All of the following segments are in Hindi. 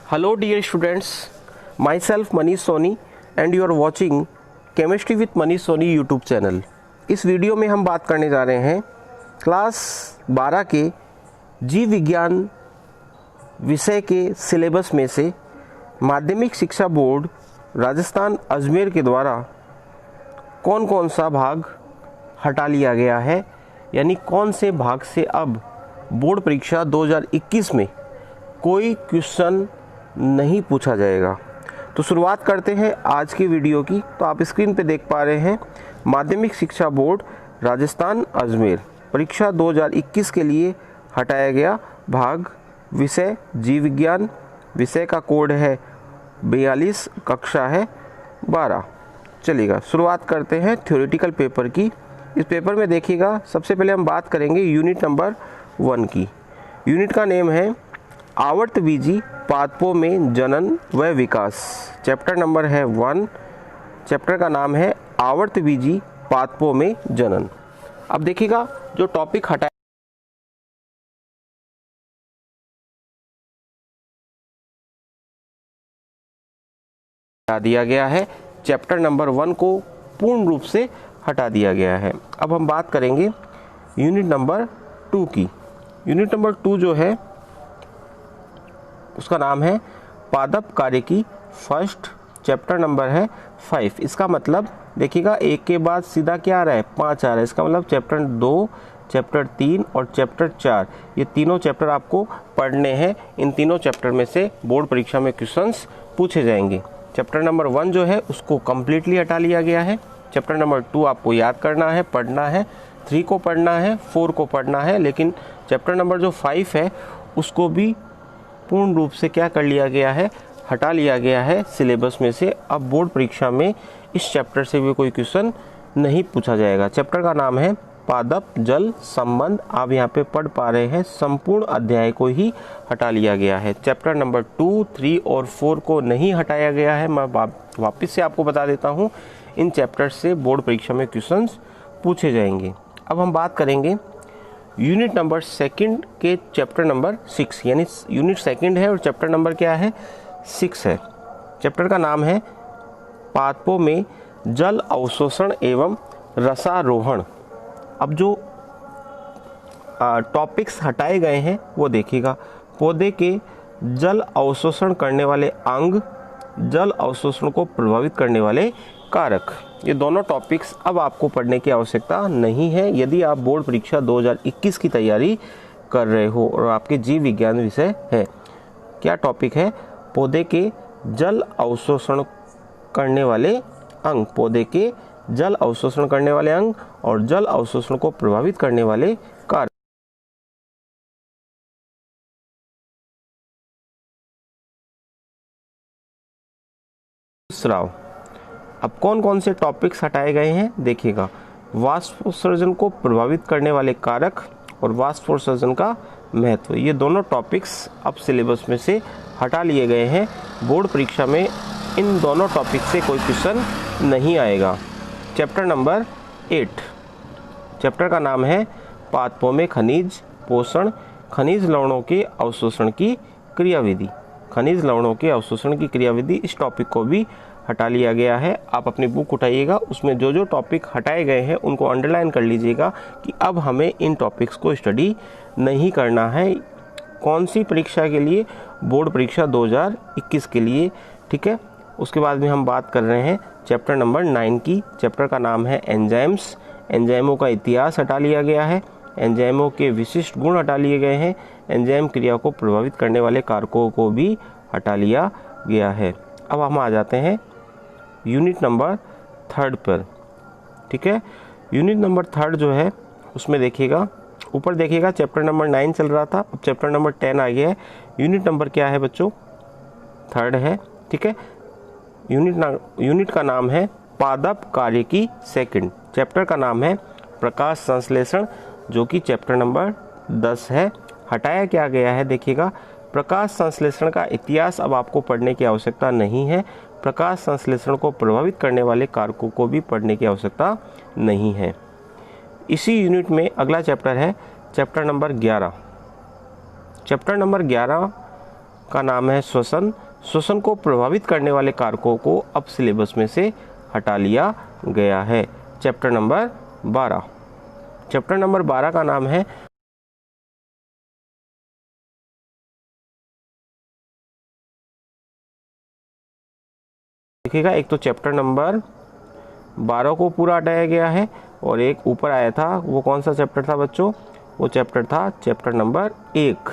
Hello dear students, myself Manish Soni and you are watching Chemistry with Manish Soni YouTube channel. इस वीडियो में हम बात करने जा रहे हैं क्लास 12 के जीव विज्ञान विषय के सिलेबस में से माध्यमिक शिक्षा बोर्ड राजस्थान अजमेर के द्वारा कौन कौन सा भाग हटा लिया गया है, यानी कौन से भाग से अब बोर्ड परीक्षा 2021 में कोई क्वेश्चन नहीं पूछा जाएगा। तो शुरुआत करते हैं आज की वीडियो की। तो आप स्क्रीन पे देख पा रहे हैं माध्यमिक शिक्षा बोर्ड राजस्थान अजमेर परीक्षा 2021 के लिए हटाया गया भाग विषय जीव विज्ञान। विषय का कोड है 42, कक्षा है 12। चलिएगा शुरुआत करते हैं थ्योरेटिकल पेपर की। इस पेपर में देखिएगा, सबसे पहले हम बात करेंगे यूनिट नंबर 1 की। यूनिट का नेम है आवर्तबीजी पादपों में जनन व विकास। चैप्टर नंबर है 1। चैप्टर का नाम है आवर्तबीजी पादपों में जनन। अब देखिएगा जो टॉपिक हटा दिया गया है, चैप्टर नंबर 1 को पूर्ण रूप से हटा दिया गया है। अब हम बात करेंगे यूनिट नंबर 2 की। यूनिट नंबर 2 जो है उसका नाम है पादप कार्य की फर्स्ट। चैप्टर नंबर है 5। इसका मतलब देखिएगा एक के बाद सीधा क्या आ रहा है, 5 आ रहा है। इसका मतलब चैप्टर 2, चैप्टर 3 और चैप्टर 4, ये तीनों चैप्टर आपको पढ़ने हैं। इन तीनों चैप्टर में से बोर्ड परीक्षा में क्वेश्चंस पूछे जाएंगे। चैप्टर नंबर 1 जो है उसको कम्प्लीटली हटा लिया गया है। चैप्टर नंबर 2 आपको याद करना है, पढ़ना है, 3 को पढ़ना है, 4 को पढ़ना है, लेकिन चैप्टर नंबर जो 5 है उसको भी पूर्ण रूप से क्या कर लिया गया है, हटा लिया गया है सिलेबस में से। अब बोर्ड परीक्षा में इस चैप्टर से भी कोई क्वेश्चन नहीं पूछा जाएगा। चैप्टर का नाम है पादप जल संबंध। आप यहाँ पे पढ़ पा रहे हैं, संपूर्ण अध्याय को ही हटा लिया गया है। चैप्टर नंबर 2, 3 और 4 को नहीं हटाया गया है। मैं वापस से आपको बता देता हूँ, इन चैप्टर से बोर्ड परीक्षा में क्वेश्चंस पूछे जाएंगे। अब हम बात करेंगे यूनिट नंबर 2 के चैप्टर नंबर 6, यानी यूनिट 2 है और चैप्टर नंबर क्या है, 6 है। चैप्टर का नाम है पादपों में जल अवशोषण एवं रसारोहण। अब जो टॉपिक्स हटाए गए हैं वो देखिएगा। पौधे के जल अवशोषण करने वाले अंग, जल अवशोषण को प्रभावित करने वाले कारक, ये दोनों टॉपिक्स अब आपको पढ़ने की आवश्यकता नहीं है यदि आप बोर्ड परीक्षा 2021 की तैयारी कर रहे हो और आपके जीव विज्ञान विषय है। क्या टॉपिक है, पौधे के जल अवशोषण करने वाले अंग, पौधे के जल अवशोषण करने वाले अंग और जल अवशोषण को प्रभावित करने वाले कारक। स्राव। अब कौन कौन से टॉपिक्स हटाए गए हैं देखिएगा। वाष्पोत्सर्जन को प्रभावित करने वाले कारक और वाष्पोत्सर्जन का महत्व, ये दोनों टॉपिक्स अब सिलेबस में से हटा लिए गए हैं। बोर्ड परीक्षा में इन दोनों टॉपिक से कोई क्वेश्चन नहीं आएगा। Chapter number 8। चैप्टर का नाम है पादपों में खनिज पोषण, खनिज लवणों के अवशोषण की क्रियाविधि। खनिज लवणों के अवशोषण की क्रियाविधि, इस टॉपिक को भी हटा लिया गया है। आप अपनी बुक उठाइएगा, उसमें जो जो टॉपिक हटाए गए हैं उनको अंडरलाइन कर लीजिएगा कि अब हमें इन टॉपिक्स को स्टडी नहीं करना है। कौन सी परीक्षा के लिए, बोर्ड परीक्षा 2021 के लिए, ठीक है। उसके बाद में हम बात कर रहे हैं चैप्टर नंबर 9 की। चैप्टर का नाम है एंजाइम्स। एंजाइमों का इतिहास हटा लिया गया है, एंजाइमों के विशिष्ट गुण हटा लिए गए हैं, एंजाइम क्रिया को प्रभावित करने वाले कारकों को भी हटा लिया गया है। अब हम आ जाते हैं यूनिट नंबर 3 पर, ठीक है। यूनिट नंबर 3 जो है उसमें देखिएगा, ऊपर देखिएगा चैप्टर नंबर 9 चल रहा था, अब चैप्टर नंबर 10 आ गया है। यूनिट नंबर क्या है बच्चों, 3 है, ठीक है। यूनिट का नाम है पादप कार्य की 2। चैप्टर का नाम है प्रकाश संश्लेषण, जो कि चैप्टर नंबर 10 है। हटाया क्या गया है देखिएगा, प्रकाश संश्लेषण का इतिहास अब आपको पढ़ने की आवश्यकता नहीं है। प्रकाश संश्लेषण को प्रभावित करने वाले कारकों को भी पढ़ने की आवश्यकता नहीं है। इसी यूनिट में अगला चैप्टर है चैप्टर नंबर 11। चैप्टर नंबर 11 का नाम है श्वसन। श्वसन को प्रभावित करने वाले कारकों को अब सिलेबस में से हटा लिया गया है। Chapter number 12। चैप्टर नंबर 12 का नाम है देखिएगा, एक तो चैप्टर नंबर 12 को पूरा हटाया गया है और एक ऊपर आया था, वो कौन सा चैप्टर था बच्चों? वो चैप्टर था चैप्टर नंबर 1।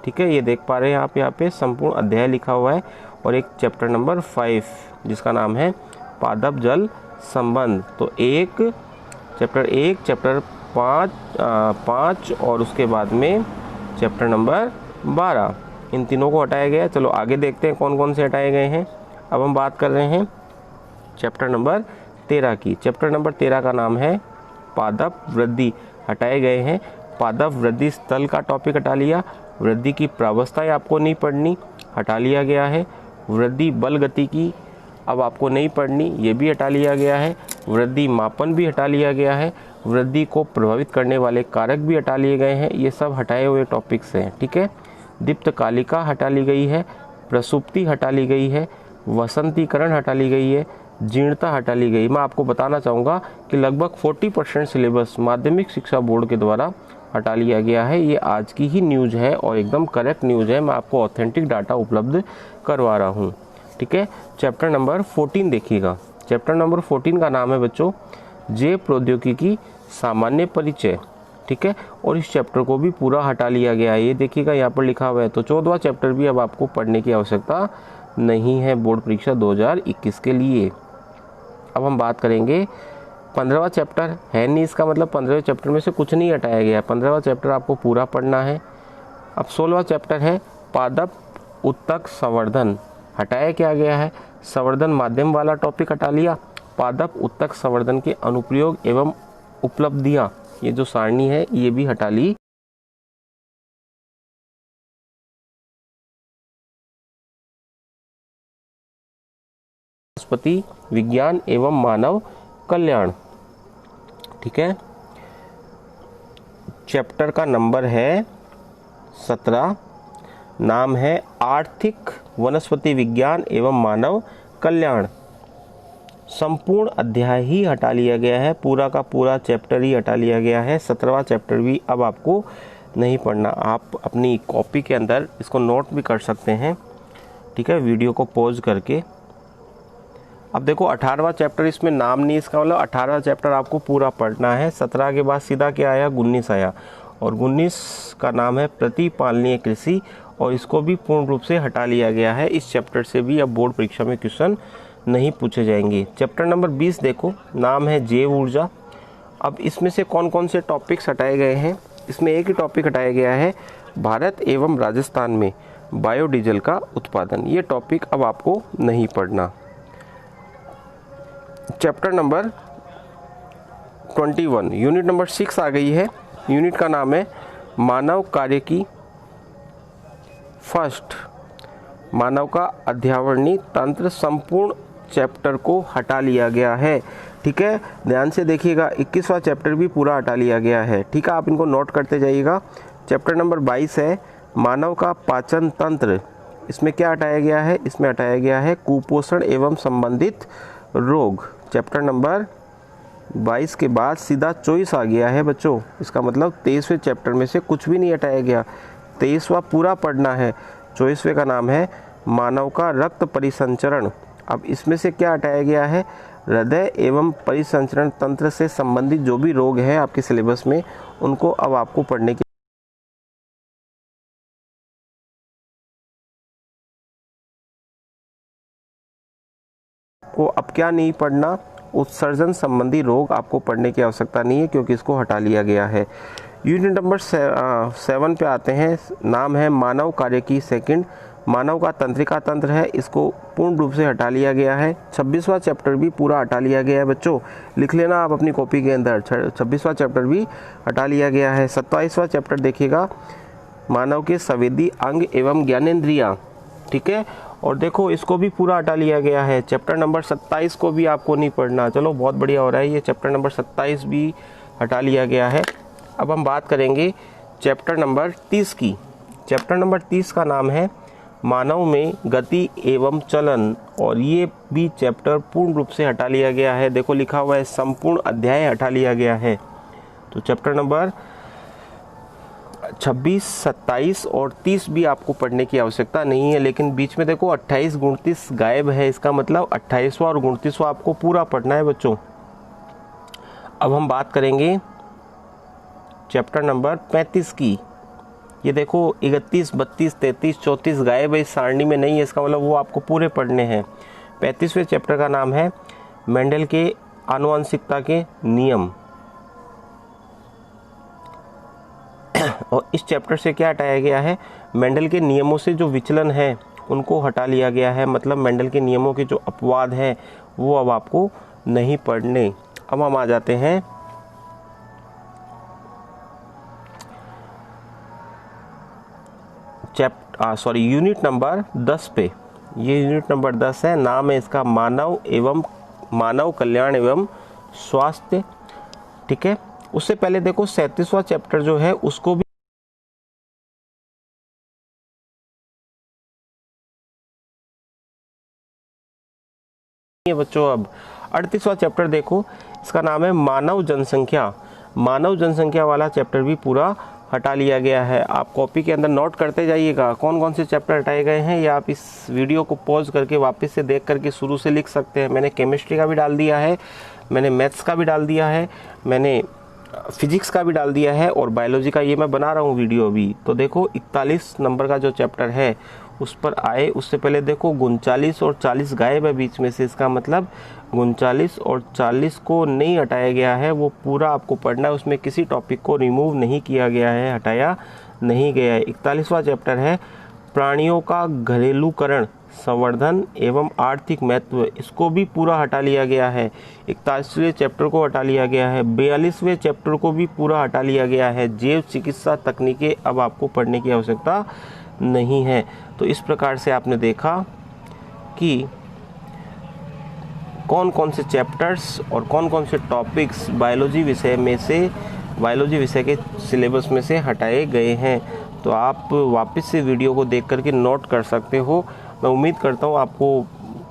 ठीक है, ये देख पा रहे हैं आप यहाँ पे संपूर्ण अध्याय लिखा हुआ है, और एक चैप्टर नंबर 5 जिसका नाम है पादप जल संबंध। तो एक चैप्टर 1, चैप्टर 5 और उसके बाद में चैप्टर नंबर 12, इन तीनों को हटाया गया। चलो आगे देखते हैं कौन कौन से हटाए गए हैं। अब हम बात कर रहे हैं चैप्टर नंबर 13 की। चैप्टर नंबर 13 का नाम है पादप वृद्धि। हटाए गए हैं पादप वृद्धि स्थल का टॉपिक हटा लिया। वृद्धि की प्रावस्थाएं आपको नहीं पढ़नी, हटा लिया गया है। वृद्धि बल गति की अब आपको नहीं पढ़नी, ये भी हटा लिया गया है। वृद्धि मापन भी हटा लिया गया है। वृद्धि को प्रभावित करने वाले कारक भी हटा लिए गए हैं। ये सब हटाए हुए टॉपिक्स हैं। ठीक है, दीप्त कालिका हटा ली गई है। प्रसुप्ति हटा ली गई है। वसंतीकरण हटा ली गई है। जीर्णता हटा ली गई। मैं आपको बताना चाहूँगा कि लगभग 40% सिलेबस माध्यमिक शिक्षा बोर्ड के द्वारा हटा लिया गया है। ये आज की ही न्यूज़ है और एकदम करेक्ट न्यूज़ है। मैं आपको ऑथेंटिक डाटा उपलब्ध करवा रहा हूँ। ठीक है, चैप्टर नंबर 14 देखिएगा। चैप्टर नंबर 14 का नाम है बच्चों जैव प्रौद्योगिकी सामान्य परिचय। ठीक है, और इस चैप्टर को भी पूरा हटा लिया गया है। ये देखिएगा यहाँ पर लिखा हुआ है। तो 14वां चैप्टर भी अब आपको पढ़ने की आवश्यकता नहीं है बोर्ड परीक्षा 2021 के लिए। अब हम बात करेंगे 15वां चैप्टर है नहीं, इसका मतलब 15वें चैप्टर में से कुछ नहीं हटाया गया। 15वां चैप्टर आपको पूरा पढ़ना है। अब 16वां चैप्टर है पादप उत्तक संवर्धन। हटाया क्या गया है? संवर्धन माध्यम वाला टॉपिक हटा लिया। पादप उत्तक संवर्धन के अनुप्रयोग एवं उपलब्धियां, ये जो सारणी है ये भी हटा ली। वनस्पति विज्ञान एवं मानव कल्याण। ठीक है, चैप्टर का नंबर है 17, नाम है आर्थिक वनस्पति विज्ञान एवं मानव कल्याण। संपूर्ण अध्याय ही हटा लिया गया है, पूरा का पूरा चैप्टर ही हटा लिया गया है। 17वां चैप्टर भी अब आपको नहीं पढ़ना। आप अपनी कॉपी के अंदर इसको नोट भी कर सकते हैं। ठीक है, वीडियो को पॉज करके। अब देखो 18वां चैप्टर, इसमें नाम नहीं, इसका मतलब 18वां चैप्टर आपको पूरा पढ़ना है। 17 के बाद सीधा क्या आया? 19 आया, और 19 का नाम है प्रतिपालनीय कृषि, और इसको भी पूर्ण रूप से हटा लिया गया है। इस चैप्टर से भी अब बोर्ड परीक्षा में क्वेश्चन नहीं पूछे जाएंगे। चैप्टर नंबर 20 देखो, नाम है जैव ऊर्जा। अब इसमें से कौन कौन से टॉपिक्स हटाए गए हैं? इसमें एक ही टॉपिक हटाया गया है, भारत एवं राजस्थान में बायोडीजल का उत्पादन। ये टॉपिक अब आपको नहीं पढ़ना। चैप्टर नंबर 21, यूनिट नंबर 6 आ गई है। यूनिट का नाम है मानव कार्य की फर्स्ट, मानव का अध्यावरणीय तंत्र। संपूर्ण चैप्टर को हटा लिया गया है। ठीक है, ध्यान से देखिएगा, 21वां चैप्टर भी पूरा हटा लिया गया है। ठीक है, आप इनको नोट करते जाइएगा। चैप्टर नंबर 22 है मानव का पाचन तंत्र। इसमें क्या हटाया गया है? इसमें हटाया गया है कुपोषण एवं संबंधित रोग। चैप्टर नंबर 22 के बाद सीधा 24 आ गया है बच्चों। इसका मतलब 23वें चैप्टर में से कुछ भी नहीं हटाया गया, 23वां पूरा पढ़ना है। 24वें का नाम है मानव का रक्त परिसंचरण। अब इसमें से क्या हटाया गया है? हृदय एवं परिसंचरण तंत्र से संबंधित जो भी रोग हैं आपके सिलेबस में, उनको अब आपको पढ़ने की को अब क्या नहीं पढ़ना? उत्सर्जन संबंधी रोग आपको पढ़ने की आवश्यकता नहीं है, क्योंकि इसको हटा लिया गया है। यूनिट नंबर 7 पे आते हैं, नाम है मानव कार्य की सेकंड। मानव का तंत्रिका तंत्र है, इसको पूर्ण रूप से हटा लिया गया है। 26वां चैप्टर भी पूरा हटा लिया गया है बच्चों, लिख लेना आप अपनी कॉपी के अंदर। 26वां चैप्टर भी हटा लिया गया है। 27वां चैप्टर देखिएगा, मानव के संवेदी अंग एवं ज्ञानेंद्रियां। ठीक है, और देखो इसको भी पूरा हटा लिया गया है। चैप्टर नंबर 27 को भी आपको नहीं पढ़ना। चलो बहुत बढ़िया हो रहा है, ये चैप्टर नंबर 27 भी हटा लिया गया है। अब हम बात करेंगे चैप्टर नंबर 30 की। चैप्टर नंबर 30 का नाम है मानव में गति एवं चलन, और ये भी चैप्टर पूर्ण रूप से हटा लिया गया है। देखो लिखा हुआ है संपूर्ण अध्याय हटा लिया गया है। तो चैप्टर नंबर 26, 27 और 30 भी आपको पढ़ने की आवश्यकता नहीं है, लेकिन बीच में देखो 28, 29 गायब है। इसका मतलब 28वां और 29वां आपको पूरा पढ़ना है बच्चों। अब हम बात करेंगे चैप्टर नंबर 35 की। ये देखो 31, 32, 33, 34 गायब है, इस सारणी में नहीं है, इसका मतलब वो आपको पूरे पढ़ने हैं। 35वें चैप्टर का नाम है मेंडल के आनुवंशिकता के नियम। और इस चैप्टर से क्या हटाया गया है, मेंडल के नियमों से जो विचलन है उनको हटा लिया गया है। मतलब मेंडल के नियमों के जो अपवाद हैं वो अब आपको नहीं पढ़ने। अब हम आ जाते हैं यूनिट नंबर 10 पे। ये यूनिट नंबर 10 है, नाम है इसका मानव कल्याण एवं स्वास्थ्य। ठीक है, उससे पहले देखो 37वां चैप्टर जो है उसको भी बच्चों। अब 38वां चैप्टर देखो, इसका नाम है मानव जनसंख्या। मानव जनसंख्या वाला चैप्टर भी पूरा हटा लिया गया है। आप कॉपी के अंदर नोट करते जाइएगा कौन कौन से चैप्टर हटाए गए हैं, या आप इस वीडियो को पॉज करके वापस से देख करके शुरू से लिख सकते हैं। मैंने केमिस्ट्री का भी डाल दिया है, मैंने मैथ्स का भी डाल दिया है, मैंने फिजिक्स का भी डाल दिया है, और बायोलॉजी का ये मैं बना रहा हूँ वीडियो अभी। तो देखो 41 नंबर का जो चैप्टर है उस पर आए। उससे पहले देखो 39 और 40 गायब है बीच में से, इसका मतलब 39 और 40 को नहीं हटाया गया है, वो पूरा आपको पढ़ना है। उसमें किसी टॉपिक को रिमूव नहीं किया गया है, हटाया नहीं गया है। 41वां चैप्टर है प्राणियों का घरेलूकरण, संवर्धन एवं आर्थिक महत्व, इसको भी पूरा हटा लिया गया है। 41वें चैप्टर को हटा लिया गया है। 42वें चैप्टर को भी पूरा हटा लिया गया है। जैव चिकित्सा तकनीकें अब आपको पढ़ने की आवश्यकता नहीं है। तो इस प्रकार से आपने देखा कि कौन कौन से चैप्टर्स और कौन कौन से टॉपिक्स बायोलॉजी विषय के सिलेबस में से हटाए गए हैं। तो आप वापस से वीडियो को देख करके नोट कर सकते हो। मैं उम्मीद करता हूँ आपको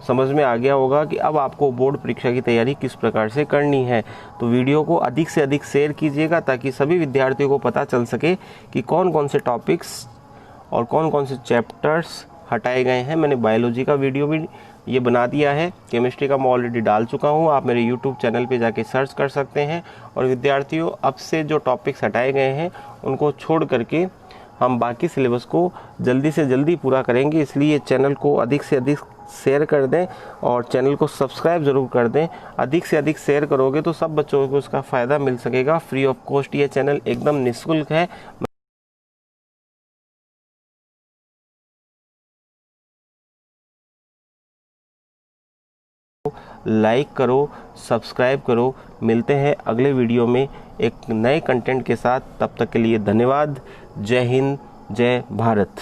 समझ में आ गया होगा कि अब आपको बोर्ड परीक्षा की तैयारी किस प्रकार से करनी है। तो वीडियो को अधिक से अधिक शेयर कीजिएगा ताकि सभी विद्यार्थियों को पता चल सके कि कौन कौन से टॉपिक्स और कौन कौन से चैप्टर्स हटाए गए हैं। मैंने बायोलॉजी का वीडियो भी ये बना दिया है, केमिस्ट्री का मैं ऑलरेडी डाल चुका हूँ, आप मेरे यूट्यूब चैनल पे जाके सर्च कर सकते हैं। और विद्यार्थियों, अब से जो टॉपिक्स हटाए गए हैं उनको छोड़ करके हम बाकी सिलेबस को जल्दी से जल्दी पूरा करेंगे, इसलिए चैनल को अधिक से अधिक शेयर कर दें और चैनल को सब्सक्राइब ज़रूर कर दें। अधिक से अधिक शेयर करोगे तो सब बच्चों को उसका फ़ायदा मिल सकेगा। फ्री ऑफ कॉस्ट ये चैनल एकदम निःशुल्क है। लाइक करो, सब्सक्राइब करो। मिलते हैं अगले वीडियो में एक नए कंटेंट के साथ। तब तक के लिए धन्यवाद। जय हिंद, जय भारत।